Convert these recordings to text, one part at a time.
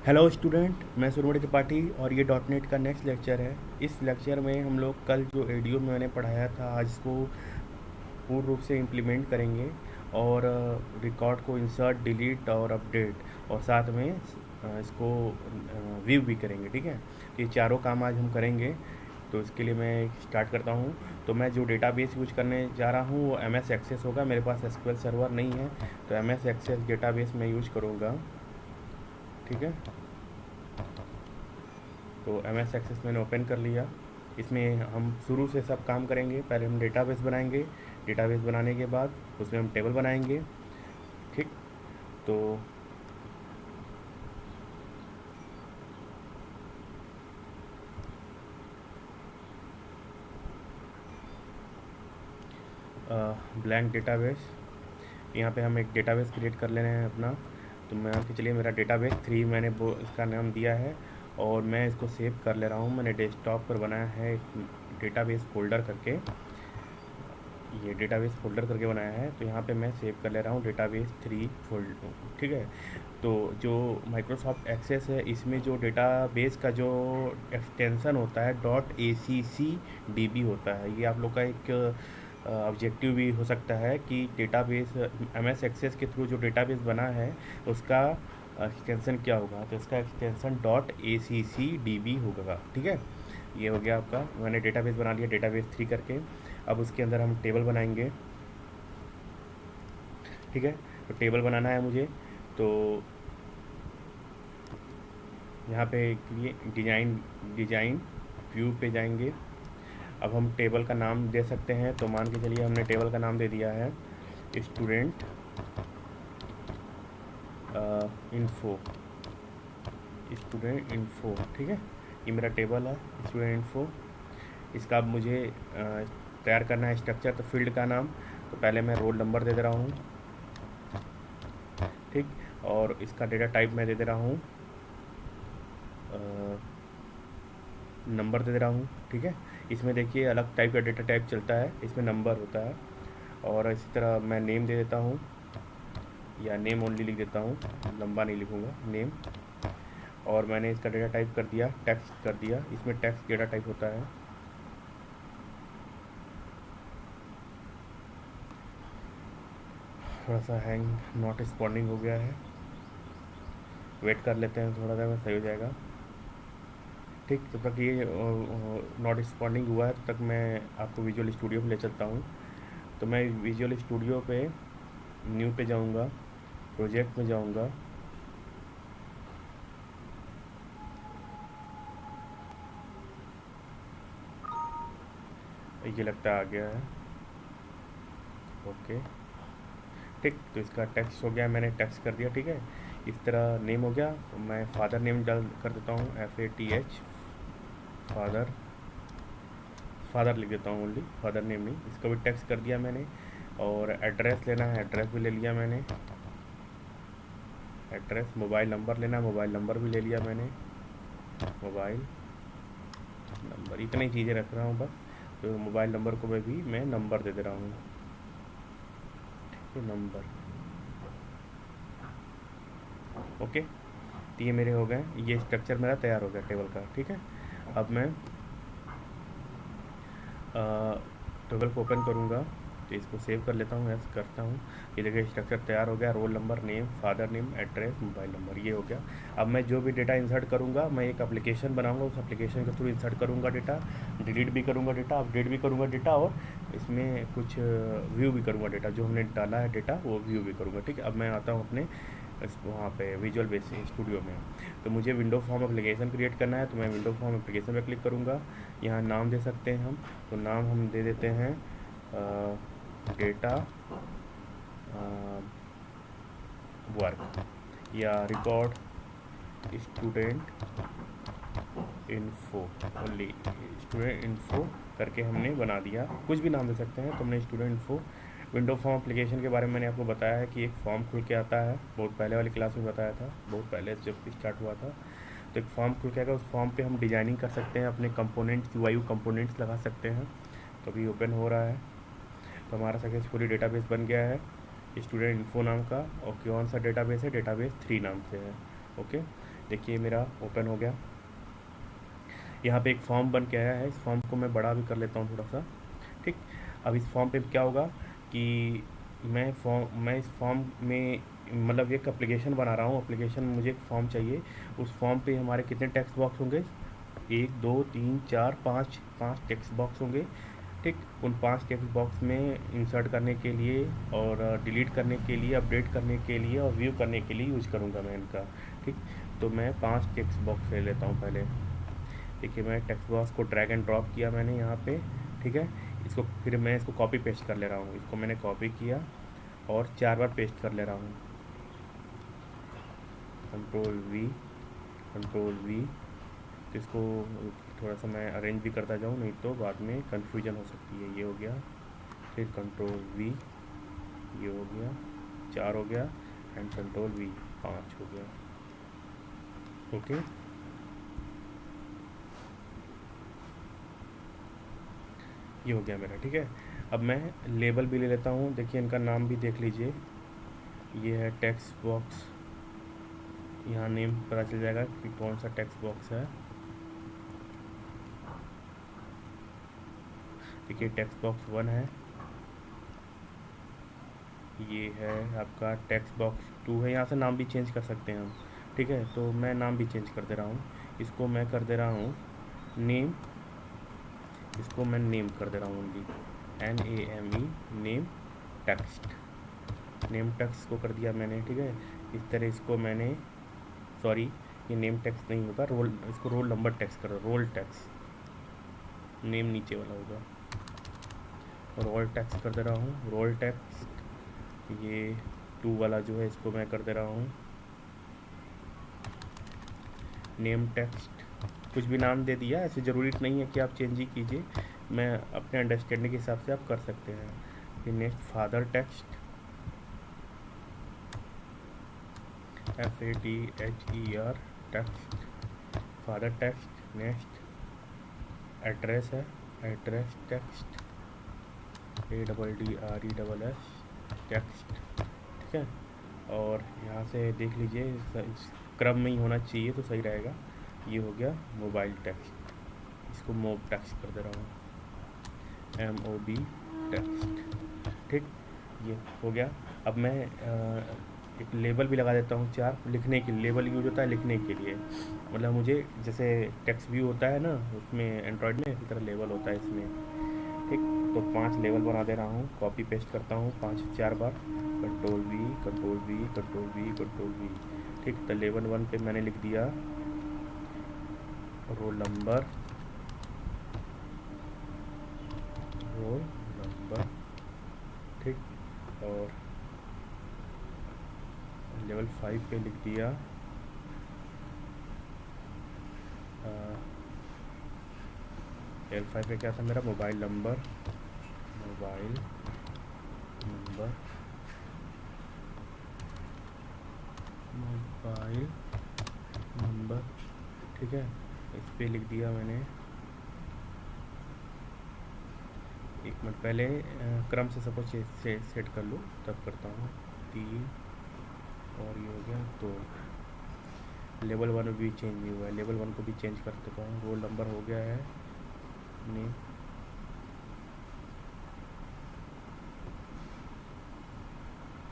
Hello student, मैं सुरमणि त्रिपाठी और ये डॉट नेट का नेक्स्ट लेक्चर है। इस लेक्चर में हम लोग कल जो एडीओ में मैंने पढ़ाया था आज इसको पूर्ण रूप से इम्प्लीमेंट करेंगे और रिकॉर्ड को इंसर्ट, डिलीट और अपडेट और साथ में इसको व्यू भी करेंगे। ठीक है, तो ये चारों काम आज हम करेंगे। तो इसके लिए मैं स्टार्ट करता हूँ। तो मैं जो डेटाबेस यूज करने जा रहा हूँ वो एम एस एक्सेस होगा। मेरे पास एसक्यूएल सर्वर नहीं है, तो एम एस एक्सेस डेटाबेस मैं यूज करूँगा। ठीक है, तो एम एस एक्सेस मैंने ओपन कर लिया। इसमें हम शुरू से सब काम करेंगे। पहले हम डेटाबेस बनाएंगे, डेटाबेस बनाने के बाद उसमें हम टेबल बनाएंगे। ठीक, तो ब्लैंक डेटाबेस, यहाँ पे हम एक डेटाबेस क्रिएट कर ले रहे हैं अपना। तो मान के चलिए मेरा डेटाबेस 3 मैंने वो इसका नाम दिया है और मैं इसको सेव कर ले रहा हूँ। मैंने डेस्कटॉप पर बनाया है एक डेटाबेस फोल्डर करके, ये डेटाबेस फोल्डर करके बनाया है। तो यहाँ पे मैं सेव कर ले रहा हूँ डेटाबेस 3 फोल्डर। ठीक है, तो जो माइक्रोसॉफ्ट एक्सेस है इसमें जो डेटाबेस का जो एक्सटेंशन होता है .acc.db होता है। ये आप लोग का एक ऑब्जेक्टिव भी हो सकता है कि डेटाबेस एम एस एक्सेस के थ्रू जो डेटाबेस बना है उसका एक्सटेंशन क्या होगा। तो इसका एक्सटेंशन .acc.db होगा। ठीक है, ये हो गया आपका। मैंने डेटाबेस बना लिया डेटाबेस 3 करके। अब उसके अंदर हम टेबल बनाएंगे। ठीक है, तो टेबल बनाना है मुझे। तो यहाँ पे लिए डिज़ाइन डिज़ाइन व्यू पे जाएंगे। अब हम टेबल का नाम दे सकते हैं। तो मान के चलिए हमने टेबल का नाम दे दिया है स्टूडेंट इन्फो, स्टूडेंट इन्फो। ठीक है, ये मेरा टेबल है स्टूडेंट इन्फो। इसका अब मुझे तैयार करना है स्ट्रक्चर। तो फील्ड का नाम, तो पहले मैं रोल नंबर दे दे रहा हूँ। ठीक, और इसका डेटा टाइप मैं दे दे रहा हूँ नंबर दे दे रहा हूँ। ठीक है, इसमें देखिए अलग टाइप का डेटा टाइप चलता है, इसमें नंबर होता है। और इसी तरह मैं नेम दे देता हूँ या नेम ओनली लिख देता हूँ, लंबा नहीं लिखूँगा, नेम। और मैंने इसका डेटा टाइप कर दिया, टेक्स्ट कर दिया। इसमें टेक्स्ट डेटा टाइप होता है। थोड़ा सा हैंग नॉट रिस्पॉन्डिंग हो गया है, वेट कर लेते हैं, थोड़ा सा सही हो जाएगा। ठीक, तब तक ये नॉट रिस्पॉन्डिंग हुआ है तब तक मैं आपको विजुअल स्टूडियो पे ले चलता हूँ। तो मैं विजुअल स्टूडियो पे न्यू पे जाऊँगा, प्रोजेक्ट में जाऊँगा। ये लगता है आ गया है। ओके, ठीक, तो इसका टेक्स्ट हो गया, मैंने टेक्स्ट कर दिया। ठीक है, इस तरह नेम हो गया। तो मैं फादर नेम डाल कर देता हूँ, FATH, फादर, फादर लिख देता हूँ ओनली, फादर नेम नहीं। इसका भी टेक्स्ट कर दिया मैंने। और एड्रेस लेना है, एड्रेस भी ले लिया मैंने, एड्रेस। मोबाइल नंबर लेना है, मोबाइल नंबर भी ले लिया मैंने, मोबाइल नंबर। इतनी चीज़ें रख रहा हूँ बस। तो मोबाइल नंबर को मैं नंबर दे दे रहा हूँ, ये नंबर। ओके, तो ये मेरे हो गए, ये स्ट्रक्चर मेरा तैयार हो गया टेबल का। ठीक है, अब मैं टेबल को ओपन करूँगा। तो इसको सेव कर लेता हूँ, ऐसे करता हूँ। ये देखिए स्ट्रक्चर तैयार हो गया, role number, name, father name, address, mobile number, ये हो गया। अब मैं जो भी डेटा इंसर्ट करूँगा, मैं एक एप्लीकेशन बनाऊँगा, उस एप्लीकेशन के थ्रू इंसर्ट करूँगा डेटा, डिलीट भी करूँगा डेटा, अपडेट भी करूँगा डेटा, और इसमें कुछ व्यू भी करूँगा डेटा। जो हमने डाला है डेटा वो व्यू भी करूँगा। ठीक है, अब मैं आता हूँ अपने वहाँ पे विजुअल बेसिक स्टूडियो में। तो मुझे विंडो फॉर्म एप्लीकेशन क्रिएट करना है। तो मैं विंडो फॉर्म एप्लीकेशन पर क्लिक करूँगा। यहाँ नाम दे सकते हैं हम, तो नाम हम दे देते हैं डेटा वर्क या record student info, only student info करके हमने बना दिया। कुछ भी नाम दे सकते हैं। तो हमने student info. Window form application के बारे में मैंने आपको बताया है कि एक फॉर्म खुल के आता है, बहुत पहले वाली क्लास में बताया था, बहुत पहले जब स्टार्ट हुआ था। तो एक फॉर्म खुल के आएगा, उस फॉर्म पे हम डिजाइनिंग कर सकते हैं, अपने कंपोनेंट्स, UI कंपोनेंट्स लगा सकते हैं। तो अभी ओपन हो रहा है। तो हमारा सक्सेसफुली डेटाबेस बन गया है स्टूडेंट इन्फो नाम का। और कौन सा डेटाबेस है, डेटाबेस 3 नाम से है। ओके, देखिए मेरा ओपन हो गया। यहाँ पे एक फॉर्म बन के आया है, इस फॉर्म को मैं बड़ा भी कर लेता हूँ थोड़ा सा। ठीक, अब इस फॉर्म पे क्या होगा कि मैं इस फॉर्म में मतलब एक एप्लीकेशन बना रहा हूँ। एप्लीकेशन में मुझे एक फॉर्म चाहिए। उस फॉर्म पे हमारे कितने टेक्स्ट बॉक्स होंगे? 1 2 3 4 5 5 टेक्स्ट बॉक्स होंगे। ठीक, उन 5 टेक्स्ट बॉक्स में इंसर्ट करने के लिए और डिलीट करने के लिए, अपडेट करने के लिए और व्यू करने के लिए यूज़ करूँगा मैं इनका। ठीक, तो मैं 5 टेक्स्ट बॉक्स ले लेता हूँ पहले। देखिए मैं टेक्स्ट बॉक्स को ड्रैग एंड ड्रॉप किया मैंने यहाँ पे। ठीक है, इसको फिर मैं इसको कॉपी पेस्ट कर ले रहा हूँ। इसको मैंने कॉपी किया और 4 बार पेस्ट कर ले रहा हूँ। Control V, control we. तो इसको थोड़ा सा मैं अरेंज भी करता जाऊँ, नहीं तो बाद में कन्फ्यूजन हो सकती है। ये हो गया, फिर कंट्रोल वी, ये हो गया, 4 हो गया, एंड कंट्रोल वी, 5 हो गया। ओके, ये हो गया मेरा। ठीक है, अब मैं लेबल भी ले लेता हूँ। देखिए इनका नाम भी देख लीजिए, ये है टेक्स्ट बॉक्स। यहाँ नेम पता चल जाएगा कि कौन सा टेक्स्ट बॉक्स है। देखिए टेक्स्ट बॉक्स 1 है, ये है आपका टेक्स्ट बॉक्स 2 है। यहाँ से नाम भी चेंज कर सकते हैं हम। ठीक है, तो मैं नाम भी चेंज कर दे रहा हूँ। इसको मैं कर दे रहा हूँ नेम, इसको मैं नेम कर दे रहा हूँ only, NAME, name text. Name text को कर दिया मैंने। ठीक है, इस तरह इसको मैंने, सॉरी ये नेम टेक्स्ट नहीं होगा, रोल, इसको रोल नंबर टेक्स्ट कर दो, रोल टेक्स्ट, नेम नीचे वाला होगा। रोल टेक्स्ट कर दे रहा हूँ, रोल टेक्स्ट। ये 2 वाला जो है इसको मैं कर दे रहा हूँ नेम टेक्स्ट। कुछ भी नाम दे दिया, ऐसे ज़रूरी नहीं है कि आप चेंज ही कीजिए, मैं अपने अंडरस्टैंडिंग के हिसाब से आप कर सकते हैं। फिर next father text, FATHER text, father text. Next address है, एड्रेस टेक्स्ट, ADDRESS टेक्स्ट। ठीक है, और यहाँ से देख लीजिए इस क्रम में ही होना चाहिए तो सही रहेगा। ये हो गया मोबाइल टेक्स्ट, इसको मोब टेक्स्ट कर दे रहा हूँ, MOB टेक्स्ट। ठीक, ये हो गया। अब मैं एक लेबल भी लगा देता हूँ 4, लिखने के लिए। लेबल यूज होता है लिखने के लिए, मतलब मुझे जैसे टेक्स्ट व्यू होता है ना उसमें एंड्रॉयड में, इसी तरह लेबल होता है इसमें। ठीक, तो 5 लेबल बना दे रहा हूँ, कॉपी पेस्ट करता हूँ 4 बार, control V, control V, control V, control V. ठीक, तो लेवल 1 पे मैंने लिख दिया रोल नंबर, रोल नंबर। ठीक, और लेवल 5 पे लिख दिया लेवल 5 पे क्या था मेरा, mobile number, mobile number, mobile number. ठीक है, इस पे लिख दिया मैंने। एक मिनट पहले क्रम से सब कुछ सेट कर लो, तब करता हूँ। 3 और ये हो गया। तो लेवल 1 भी चेंज नहीं हुआ है, लेवल 1 को भी चेंज कर देता हूँ। रोल नंबर हो गया है, नेम,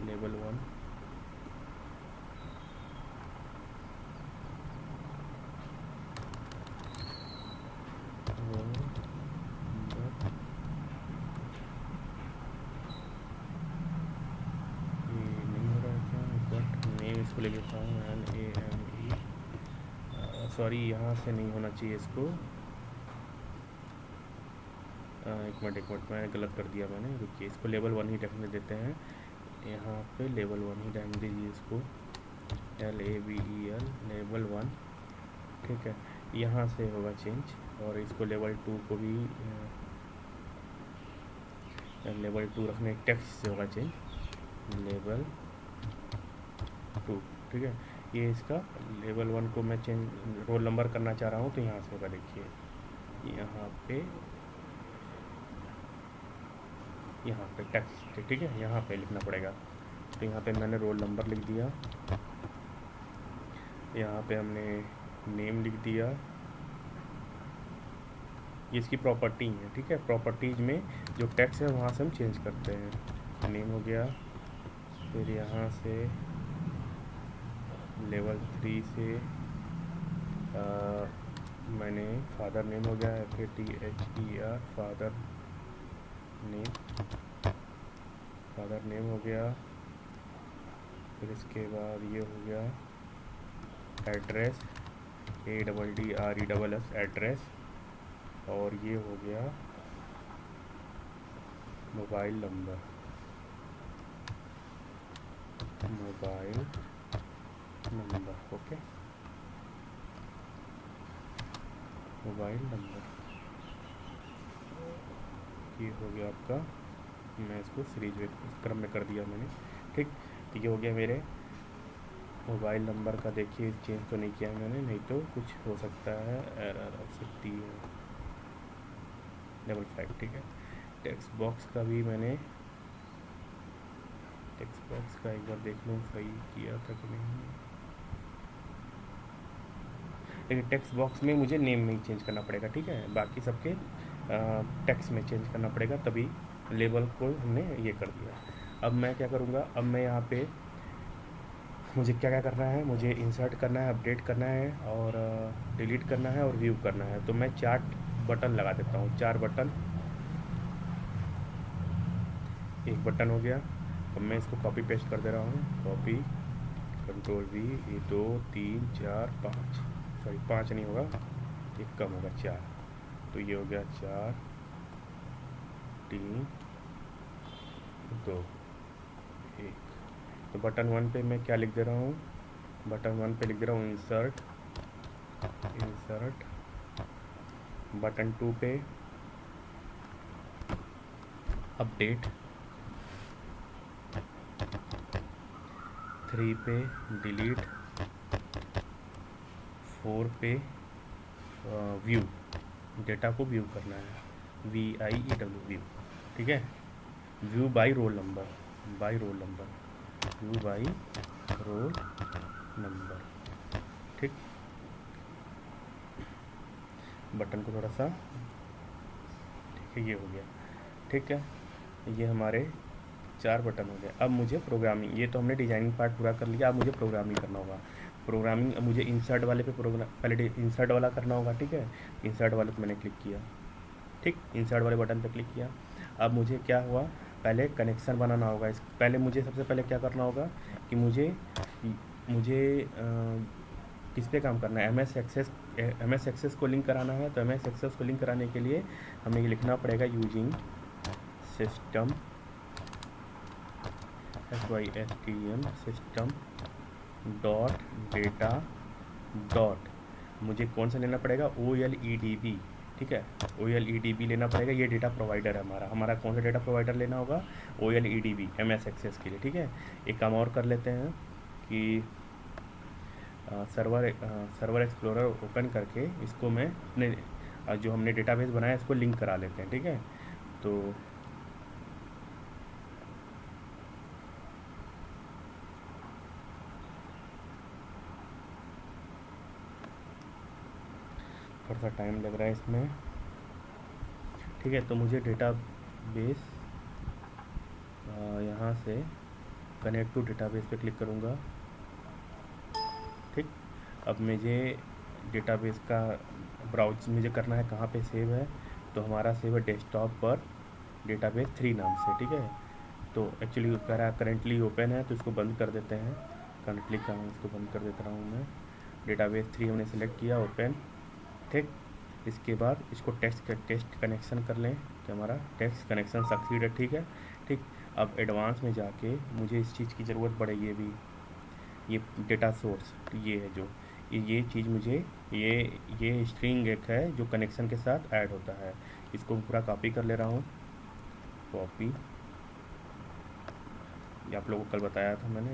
लेवल 1, रोल नंबर, ये नहीं हो रहा है क्या, बट नेम इसको ले लेता हूँ, NAME। सॉरी यहाँ से नहीं होना चाहिए इसको, एक मिनट मैंने गलत कर दिया मैंने, रुकिए। इसको लेवल 1 ही रखने देते हैं, यहाँ पे लेवल 1 ही रहने दीजिए इसको, LABEL, लेवल 1। ठीक है, यहाँ से होगा चेंज, और इसको लेवल 2 को भी लेवल 2 रखने, टेक्स्ट से होगा चेंज, लेवल 2। ठीक है, ये इसका लेवल 1 को मैं चेंज, रोल नंबर करना चाह रहा हूँ, तो यहाँ से होगा। देखिए यहाँ पे टेक्स्ट, ठीक है, यहाँ पे लिखना पड़ेगा। तो यहाँ पे मैंने रोल नंबर लिख दिया, यहाँ पे हमने नेम लिख दिया, ये इसकी प्रॉपर्टी है, ठीक है। प्रॉपर्टीज़ में जो टेक्स्ट है वहाँ से हम चेंज करते हैं। नेम हो गया, फिर यहाँ से लेवल 3 से मैंने फादर नेम हो गया, FATHER फादर नेम हो गया। फिर इसके बाद ये हो गया एड्रेस, ADDRESS एड्रेस, और ये हो गया mobile number, okay, mobile number ये हो गया आपका। मैं इसको सीरीज क्रम में कर दिया मैंने, ठीक। तो ये हो गया मेरे मोबाइल नंबर का। देखिए चेंज तो नहीं किया मैंने, नहीं तो कुछ हो सकता है, एरर आ सकती है, 55, ठीक है। टेक्स्ट बॉक्स का भी मैंने, टेक्स्ट बॉक्स का एक बार देख लूँ सही किया था कि नहीं। लेकिन टेक्स्ट बॉक्स में मुझे नेम नहीं चेंज करना पड़ेगा, ठीक है। बाकी सबके टेक्स्ट में चेंज करना पड़ेगा, तभी लेबल को हमने ये कर दिया। अब मैं क्या करूँगा, अब मैं यहाँ पे मुझे क्या क्या करना है, मुझे इंसर्ट करना है, अपडेट करना है, और डिलीट करना है, और व्यू करना है। तो मैं 4 बटन लगा देता हूँ, 4 बटन। एक बटन हो गया। अब मैं इसको कॉपी पेस्ट कर दे रहा हूँ, कॉपी, Ctrl+V, ये 2 3 4 5, सॉरी 5 नहीं होगा, एक कम होगा, 4। तो ये हो गया 4 3 2 1। तो बटन 1 पे मैं क्या लिख दे रहा हूँ, बटन 1 पे लिख दे रहा हूँ इंसर्ट। बटन 2 पे अपडेट, 3 पे डिलीट, 4 पे व्यू, डेटा को व्यू करना है, VIEW व्यू, ठीक है। View bye roll number, view bye roll number, ठीक। बटन को थोड़ा सा, ठीक है, ये हो गया, ठीक है। ये हमारे 4 बटन हो गए। अब मुझे प्रोग्रामिंग, ये तो हमने डिजाइनिंग पार्ट पूरा कर लिया, अब मुझे प्रोग्रामिंग करना होगा। प्रोग्रामिंग मुझे इंसर्ट वाले पे पहले इंसर्ट वाला करना होगा, ठीक है। इंसर्ट वाले पे मैंने क्लिक किया, ठीक, इंसर्ट वाले बटन पे क्लिक किया। अब मुझे क्या हुआ, पहले कनेक्शन बनाना होगा। इस पहले मुझे सबसे पहले क्या करना होगा कि मुझे किस पे काम करना है, MS एक्सेस को लिंक कराना है। तो MS एक्सेस को लिंक कराने के लिए हमें ये लिखना पड़ेगा, using system, SYSTM system dot data dot, मुझे कौन सा लेना पड़ेगा, OLEDB, ठीक है। OLEDB लेना पड़ेगा, ये डेटा प्रोवाइडर है हमारा कौन सा डेटा प्रोवाइडर लेना होगा, OLEDB MS एक्सेस के लिए, ठीक है। एक काम और कर लेते हैं कि सर्वर एक्सप्लोरर ओपन करके इसको मैं अपने जो हमने डेटाबेस बनाया इसको लिंक करा लेते हैं, ठीक है। तो थोड़ा सा टाइम लग रहा है इसमें, ठीक है। तो मुझे डेटाबेस यहाँ से कनेक्ट टू डेटाबेस पे क्लिक करूँगा, ठीक। अब मुझे डेटाबेस का ब्राउज मुझे करना है, कहाँ पे सेव है, तो हमारा सेव है डेस्कटॉप पर डेटाबेस 3 नाम से, ठीक है। तो एक्चुअली कह रहा है करेंटली ओपन है, तो इसको बंद कर देते हैं, करंटली का इसको बंद कर देता हूँ मैं। डेटाबेस 3 हमने सेलेक्ट किया, ओपन, ठीक। इसके बाद इसको टेस्ट कनेक्शन कर लें कि हमारा टेस्ट कनेक्शन सक्सीड है, ठीक है, ठीक। अब एडवांस में जाके मुझे इस चीज़ की ज़रूरत पड़ेगी अभी, ये डेटा सोर्स, ये है जो ये चीज़ मुझे, ये स्ट्रिंग एक है जो कनेक्शन के साथ ऐड होता है। इसको पूरा कॉपी कर ले रहा हूँ, कॉपी, ये आप लोगों को कल बताया था मैंने,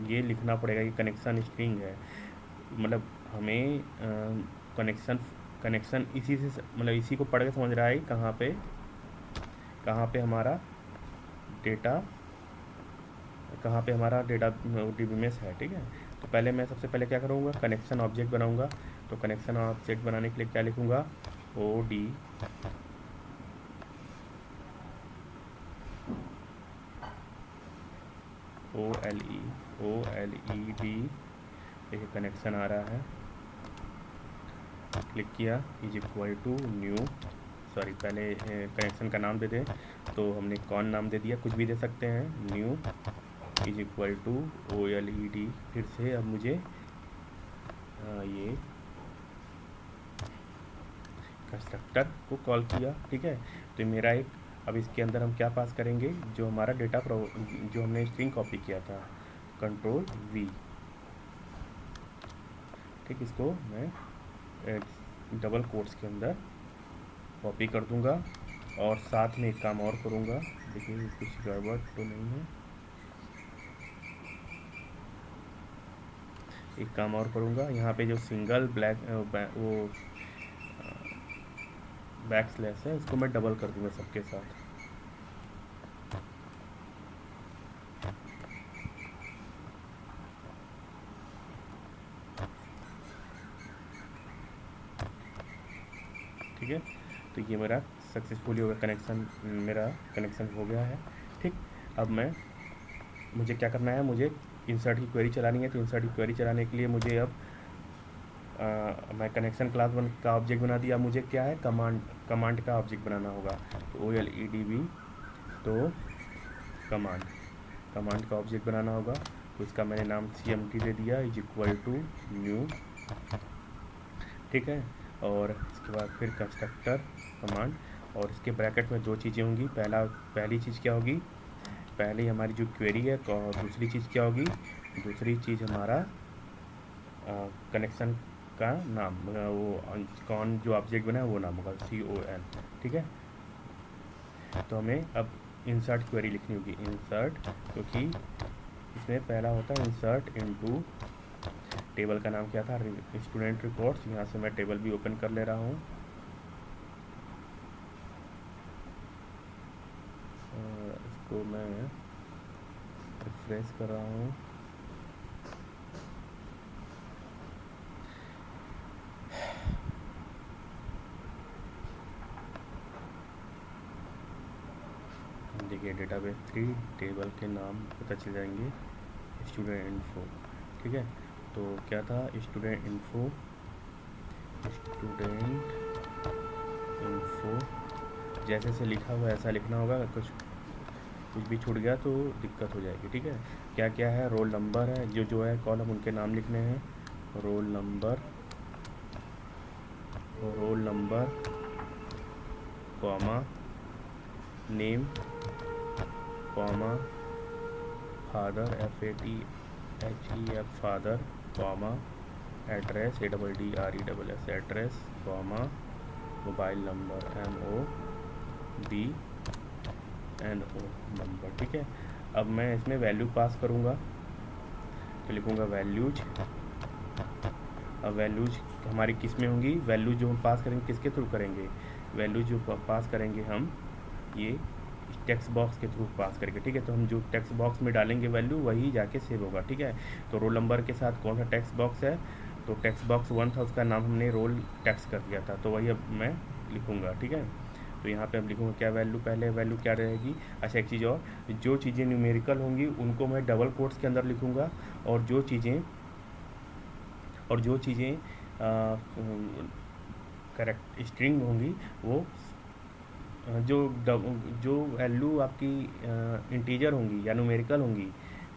ये लिखना पड़ेगा, ये कनेक्शन स्ट्रिंग है, मतलब हमें कनेक्शन इसी से, मतलब इसी को पढ़ के समझ रहा है कहाँ पे हमारा डेटा, कहाँ पे हमारा डेटा DBMS है, ठीक है। तो पहले मैं सबसे पहले क्या करूँगा, कनेक्शन ऑब्जेक्ट बनाऊँगा। तो कनेक्शन ऑब्जेक्ट बनाने के लिए क्या लिखूँगा, OLED, देखिए कनेक्शन आ रहा है, क्लिक किया, is equal to new, sorry पहले कनेक्शन का नाम दे दें, तो हमने कौन नाम दे दिया, कुछ भी दे सकते हैं, new is equal to OLED। फिर से अब मुझे ये कंस्ट्रक्टर को कॉल किया, ठीक है। तो मेरा एक, अब इसके अंदर हम क्या पास करेंगे, जो हमारा डेटा जो हमने स्ट्रिंग कॉपी किया था, कंट्रोल V, ठीक, इसको मैं डबल कोट्स के अंदर कॉपी कर दूंगा। और साथ में एक काम और करूंगा, देखिए कुछ गड़बड़ तो नहीं है, एक काम और करूंगा, यहाँ पे जो सिंगल वो बैक स्लैश है, इसको मैं डबल कर दूंगा सबके साथ। ठीक है, तो ये मेरा सक्सेसफुली हो गया, मेरा कनेक्शन हो गया है, ठीक। अब मुझे क्या करना है, मुझे इंसर्ट की क्वेरी चलानी है। तो इंसर्ट की क्वेरी चलाने के लिए मुझे अब मैं कनेक्शन क्लास का ऑब्जेक्ट बना दिया, मुझे क्या है, कमांड का ऑब्जेक्ट बनाना होगा। तो OLEDB, तो कमांड का ऑब्जेक्ट बनाना होगा। तो इसका मैंने नाम CMT दे दिया, इज इक्वल टू न्यू, ठीक है। और इसके बाद फिर कंस्ट्रक्टर कमांड, और इसके ब्रैकेट में दो चीज़ें होंगी, पहली चीज़ क्या होगी, पहली हमारी जो क्वेरी है, और दूसरी चीज़ क्या होगी, दूसरी चीज़ हमारा कनेक्शन का नाम, वो कौन जो ऑब्जेक्ट बना है वो नाम होगा, CON, ठीक है। तो हमें अब इंसर्ट क्वेरी लिखनी होगी, इंसर्ट, क्योंकि इसमें पहला होता है इंसर्ट इनटू, टेबल का नाम क्या था, स्टूडेंट रिकॉर्ड्स। यहाँ से मैं टेबल भी ओपन कर ले रहा हूँ, इसको मैं रिफ्रेश कर रहा हूँ। देखिए डेटाबेस 3 टेबल के नाम पता चल जाएंगे, स्टूडेंट इन्फो, ठीक है। तो क्या था, स्टूडेंट इन्फो, जैसे से लिखा हुआ ऐसा लिखना होगा, कुछ भी छूट गया तो दिक्कत हो जाएगी, ठीक है। क्या क्या है, रोल नंबर है, जो है कॉलम, उनके नाम लिखने हैं, roll number comma name comma father, FATHER father, comma address, ADDRESS address, comma mobile number MOBNO number, ठीक है। अब मैं इसमें वैल्यू पास करूँगा, तो लिखूँगा वैल्यूज। अब वैल्यूज हमारी किस में होंगी, वैल्यू जो हम पास करेंगे किसके थ्रू करेंगे, वैल्यू जो पास करेंगे हम ये टेक्स्ट बॉक्स के थ्रू पास करके, ठीक है। तो हम जो टेक्स्ट बॉक्स में डालेंगे वैल्यू, वही जाके सेव होगा, ठीक है। तो रोल नंबर के साथ कौन सा टेक्स्ट बॉक्स है, तो टेक्स्ट बॉक्स 1 था, उसका नाम हमने रोल टेक्स्ट कर दिया था, तो वही अब मैं लिखूँगा, ठीक है। तो यहाँ पे अब लिखूँगा क्या वैल्यू, पहले वैल्यू क्या रहेगी, अच्छा एक चीज़ और, जो चीज़ें न्यूमेरिकल होंगी उनको मैं डबल कोट्स के अंदर लिखूँगा, और जो चीज़ें करेक्ट स्ट्रिंग होंगी, वो जो वैल्यू आपकी इंटीजर होंगी या न्यूमेरिकल होंगी,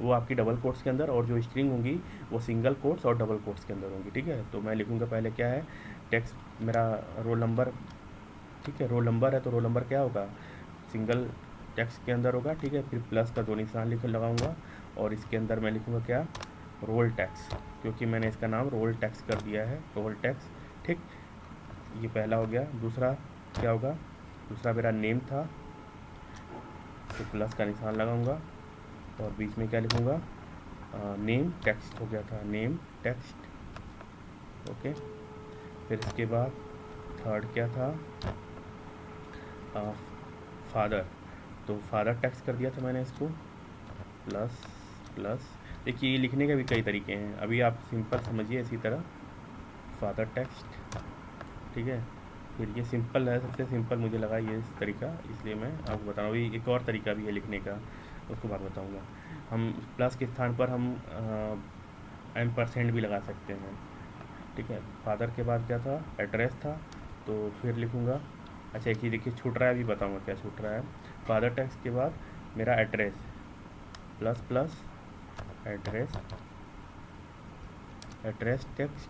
वो आपकी डबल कोट्स के अंदर, और जो स्ट्रिंग होंगी वो सिंगल कोट्स और डबल कोट्स के अंदर होंगी, ठीक है। तो मैं लिखूँगा पहले क्या है, टेक्स्ट मेरा रोल नंबर, ठीक है, रोल नंबर है, तो रोल नंबर क्या होगा, सिंगल टेक्स्ट के अंदर होगा, ठीक है। फिर प्लस का 2 निशान लगाऊंगा, और इसके अंदर मैं लिखूँगा क्या, रोल टैक्स, क्योंकि मैंने इसका नाम रोल टैक्स कर दिया है, रोल टैक्स, ठीक। ये पहला हो गया। दूसरा क्या होगा, दूसरा मेरा नेम था, तो प्लस का निशान लगाऊंगा, और बीच में क्या लिखूँगा, नेम टेक्स्ट हो गया था, नेम टेक्स्ट, ओके। फिर इसके बाद थर्ड क्या था, फादर, तो फादर टेक्स्ट कर दिया था मैंने इसको, प्लस प्लस, देखिए ये लिखने के भी कई तरीके हैं, अभी आप सिंपल समझिए इसी तरह फादर टेक्स्ट, ठीक है। फिर ये सिंपल है, सबसे सिंपल मुझे लगा ये इस तरीका, इसलिए मैं आपको बता रहा हूँ। अभी एक और तरीका भी है लिखने का, उसको बाद बताऊँगा। हम प्लस के स्थान पर हम %, भी लगा सकते हैं, ठीक है। फादर के बाद क्या था, एड्रेस था, तो फिर लिखूँगा। अच्छा एक चीज़ देखिए छूट रहा है, अभी बताऊँगा क्या छूट रहा है। फादर टेक्स्ट के बाद मेरा address, plus plus address, address text,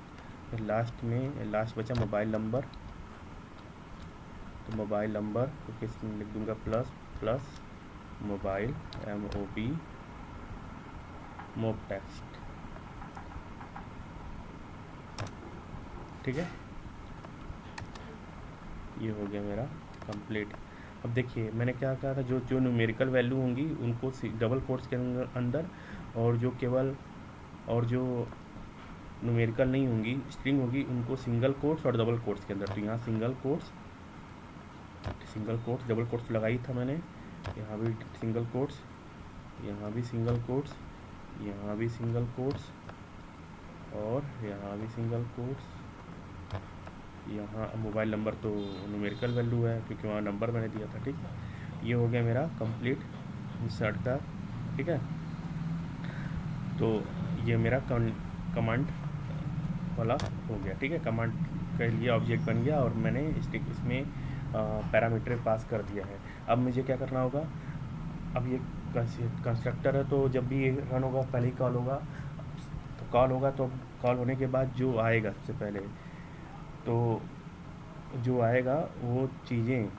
फिर लास्ट में लास्ट बचा मोबाइल नंबर, तो मोबाइल नंबर तो किस लिख दूँगा, plus plus mobile, MOB, mob text, ठीक है। ये हो गया मेरा कंप्लीट। अब देखिए मैंने क्या कहा था, जो जो न्यूमेरिकल वैल्यू होंगी उनको डबल कोट्स के अंदर, और जो केवल और जो न्यूमेरिकल नहीं होंगी, स्ट्रिंग होगी, उनको सिंगल कोट्स और डबल कोट्स के अंदर। तो यहाँ सिंगल कोट्स डबल कोट्स लगाई था मैंने, यहाँ भी सिंगल कोट्स, यहाँ भी सिंगल कोट्स, यहाँ भी सिंगल कोट्स, और यहाँ भी सिंगल कोट्स। यहाँ मोबाइल नंबर तो न्यूमेरिकल वैल्यू है क्योंकि वहाँ नंबर मैंने दिया था, ठीक है। ये हो गया मेरा कंप्लीट इंसर्ट का, ठीक है। तो ये मेरा कमांड वाला हो गया, ठीक है। कमांड के लिए ऑब्जेक्ट बन गया और मैंने इसमें पैरामीटर पास कर दिया है। अब मुझे क्या करना होगा, अब ये कंस्ट्रक्टर है, तो जब भी ये रन होगा पहले ही कॉल होगा, तो कॉल होने के बाद जो आएगा सबसे पहले, तो जो आएगा वो चीज़ें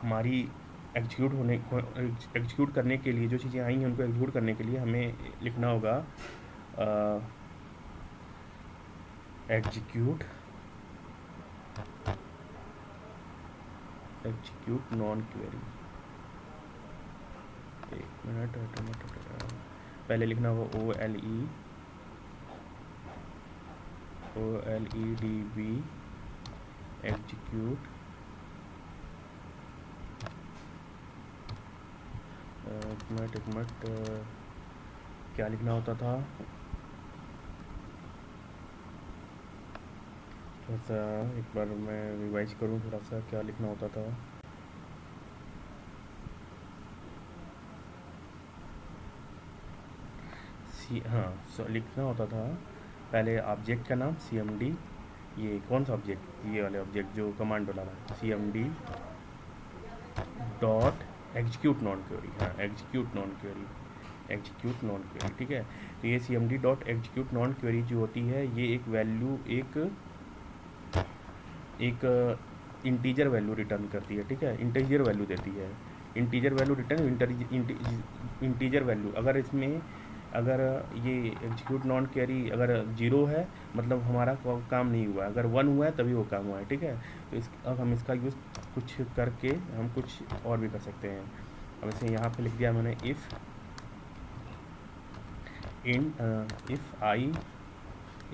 हमारी एग्जीक्यूट करने के लिए, जो चीज़ें आई हैं उनको एग्जीक्यूट करने के लिए हमें लिखना होगा एग्जीक्यूट नॉन क्वेरी। एक मिनट, पहले लिखना होगा OLEDB एग्जीक्यूट एक मिनट क्या लिखना होता था, थोड़ा सा एक बार मैं रिवाइज करूँ, थोड़ा सा क्या लिखना होता था। हाँ, लिखना होता था पहले ऑब्जेक्ट का नाम CMD, ये कौन सा ऑब्जेक्ट, ये वाले ऑब्जेक्ट जो कमांड वाला है, CMD dot execute non query, हाँ एग्जीक्यूट नॉन क्वेरी, ठीक है। तो ये CMD dot execute non query जो होती है, ये एक वैल्यू एक इंटीजर वैल्यू रिटर्न करती है, ठीक है। इंटीजर वैल्यू देती है, integer value return integer value. अगर ये एग्जीक्यूट नॉन क्वेरी अगर 0 है मतलब हमारा काम नहीं हुआ, अगर 1 हुआ है तभी वो काम हुआ है, ठीक है। तो अब हम इसका यूज़ कुछ करके हम कुछ और भी कर सकते हैं। अब इसे यहाँ पे लिख दिया मैंने, if I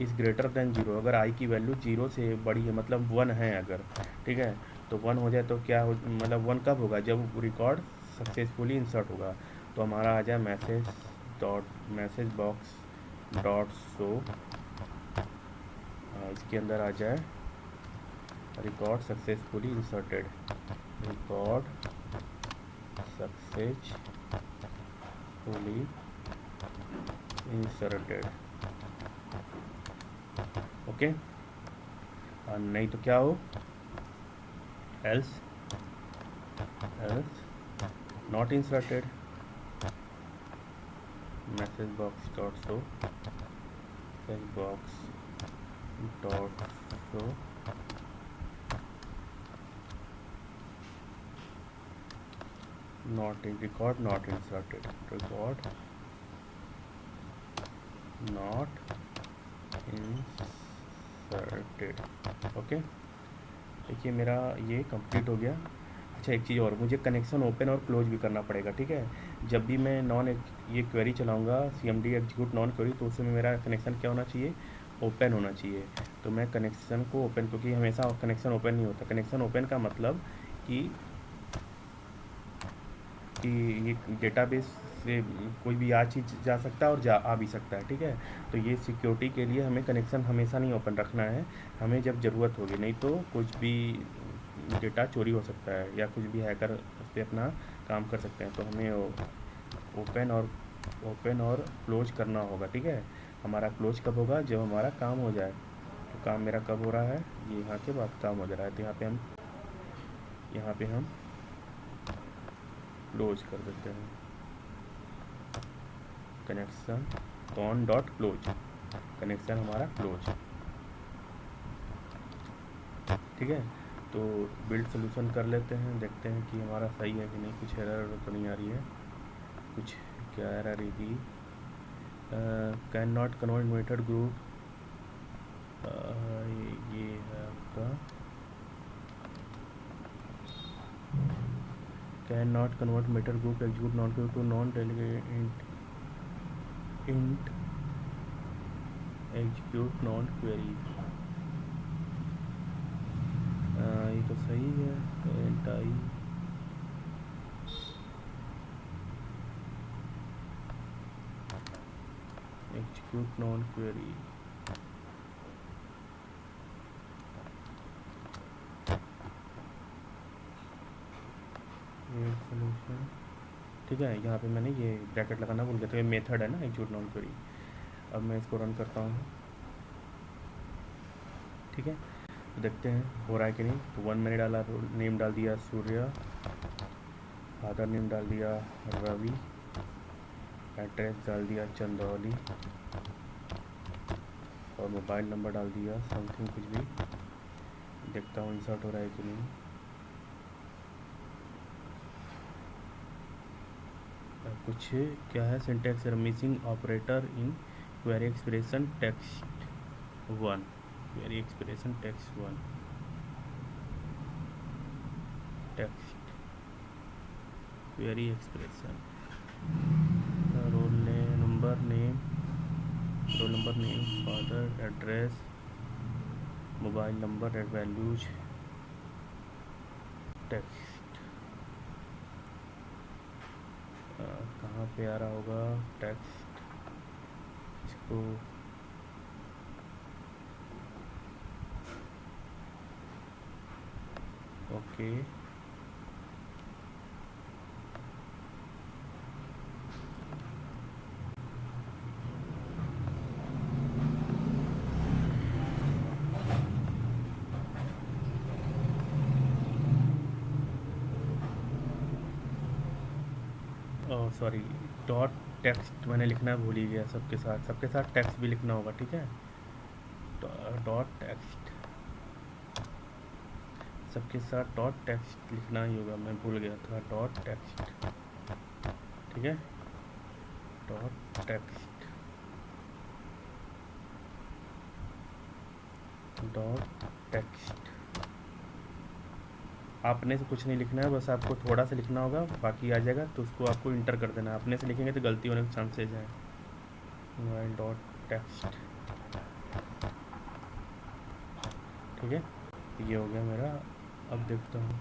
is greater than 0, अगर आई की वैल्यू 0 से बड़ी है मतलब 1 है अगर, ठीक है। तो 1 हो जाए तो क्या हो, मतलब 1 कब होगा, जब रिकॉर्ड सक्सेसफुली इंसर्ट होगा। तो हमारा आ जाए मैसेज बॉक्स डॉट शो, इसके अंदर आ जाए record successfully inserted, record successfully inserted, okay. और नहीं तो क्या हो, else not inserted, message box dot show, message box dot show not in record not inserted, record not inserted, okay. देखिए मेरा ये कंप्लीट हो गया। अच्छा एक चीज़ और, मुझे कनेक्शन ओपन और क्लोज भी करना पड़ेगा, ठीक है। जब भी मैं ये क्वेरी चलाऊंगा CMD एग्जीक्यूट नॉन क्वेरी, तो उसमें मेरा कनेक्शन क्या होना चाहिए, ओपन होना चाहिए। तो मैं कनेक्शन को ओपन, क्योंकि हमेशा कनेक्शन ओपन नहीं होता। कनेक्शन ओपन का मतलब कि कि ये डेटाबेस से कोई भी आ चीज जा सकता है और जा आ भी सकता है, ठीक है। तो ये सिक्योरिटी के लिए हमें कनेक्शन हमेशा नहीं ओपन रखना है, हमें जब ज़रूरत होगी, नहीं तो कुछ भी डेटा चोरी हो सकता है या कुछ भी हैकर उस पर अपना काम कर सकते हैं। तो हमें ओपन और क्लोज करना होगा, ठीक है। हमारा क्लोज कब होगा, जब हमारा काम हो जाए। तो काम मेरा कब हो रहा है, ये यहाँ के बाद काम हो जा रहा है, तो यहाँ पे हम क्लोज कर देते हैं connection cone dot close, connection हमारा क्लोज, ठीक है। तो बिल्ड सोल्यूशन कर लेते हैं, देखते हैं कि हमारा सही है कि नहीं, कुछ एरर तो नहीं आ रही है। कुछ क्या एरर आएगी, can not convert method group, ये है आपका can not convert method group execute non to non delegate int execute non query. ये तो सही है, int I execute non query. ये सोल्यूशन, ठीक है। यहाँ पे मैंने ये ब्रैकेट लगाना भूल गया, तो ये मेथड है ना एग्जीक्यूट नॉन क्वेरी। अब मैं इसको रन करता हूँ, ठीक है। तो देखते हैं हो रहा है कि नहीं। तो 1 मैंने डाला, नेम डाल दिया सूर्य, फादर नेम डाल दिया रवि, एड्रेस डाल दिया चंदौली, और मोबाइल नंबर डाल दिया समथिंग कुछ भी। देखता हूँ इंसर्ट हो रहा है कि नहीं। कुछ क्या है, syntax missing operator in query expression text 1, query expression text 1, text query expression, roll number name, father, address, mobile number, add values, text. कहाँ पे आ रहा होगा टेक्स्ट, इसको ओके। सॉरी, डॉट टेक्स्ट मैंने लिखना भूल ही गया। सबके साथ टेक्स्ट भी लिखना होगा, ठीक है। डॉट टेक्स्ट, सबके साथ डॉट टेक्स्ट लिखना ही होगा, मैं भूल गया था। डॉट टेक्स्ट, ठीक है, डॉट टेक्स्ट, डॉट टेक्स्ट। आपने से कुछ नहीं लिखना है, बस आपको थोड़ा सा लिखना होगा, बाकी आ जाएगा। तो उसको आपको इंटर कर देना है। अपने से लिखेंगे तो गलती होने के चांसेज हैं। मोबाइल डॉट टेक्स्ट, ठीक है। ये हो गया मेरा। अब देखता हूँ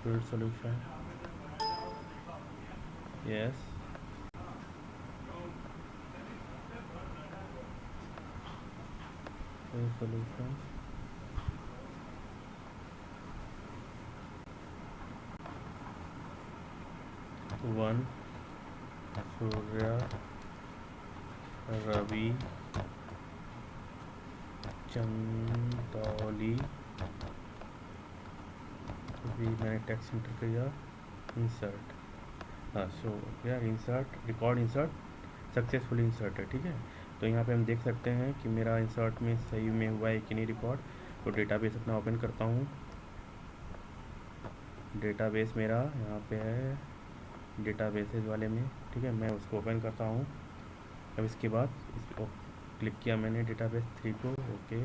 build solution, yes, build solution, one Surya Ravi Chandauli, अभी मैंने टेक्स्ट इंटर किया, इंसर्ट, हाँ सो यार insert, record insert successfully insert है, ठीक है। तो यहाँ पे हम देख सकते हैं कि मेरा इंसर्ट में सही में हुआ है कि नहीं रिकॉर्ड। तो डेटाबेस अपना ओपन करता हूँ, डेटाबेस मेरा यहाँ पे है डेटाबेसेस वाले में, ठीक है। मैं उसको ओपन करता हूँ। अब इसके बाद इसको क्लिक किया मैंने डेटाबेस 3 को, ओके।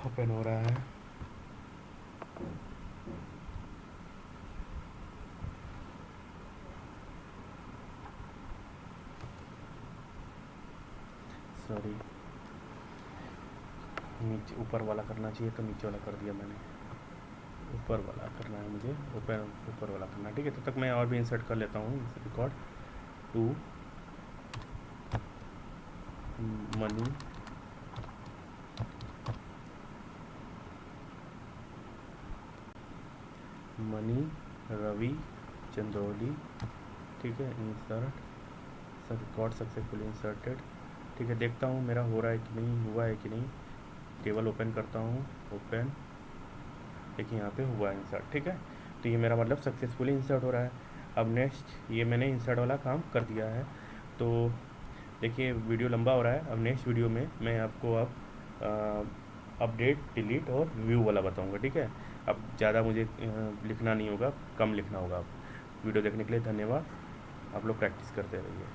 ओपन हो रहा है, सॉरी नीचे ऊपर वाला करना चाहिए तो नीचे वाला कर दिया मैंने, ऊपर वाला करना है मुझे, ऊपर वाला करना है। ठीक है, तब तक मैं और भी इंसर्ट कर लेता हूँ। Record two Mani Ravi Chandauli. ठीक है, इंसर्ट रिकॉर्ड सक्सेसफुली इंसर्टेड। ठीक है, देखता हूँ मेरा हो रहा है कि नहीं, हुआ है कि नहीं। टेबल ओपन करता हूँ, ओपन, देखिए यहाँ पे हुआ है इंसर्ट। ठीक है, तो ये मेरा मतलब सक्सेसफुली इंसर्ट हो रहा है। अब नेक्स्ट ये मैंने इंसर्ट वाला काम कर दिया है। तो देखिए वीडियो लंबा हो रहा है, अब नेक्स्ट वीडियो में मैं आपको अब अपडेट, डिलीट और व्यू वाला बताऊंगा। ठीक है, अब ज़्यादा मुझे लिखना नहीं होगा, कम लिखना होगा। वीडियो देखने के लिए धन्यवाद। आप लोग प्रैक्टिस करते रहिए।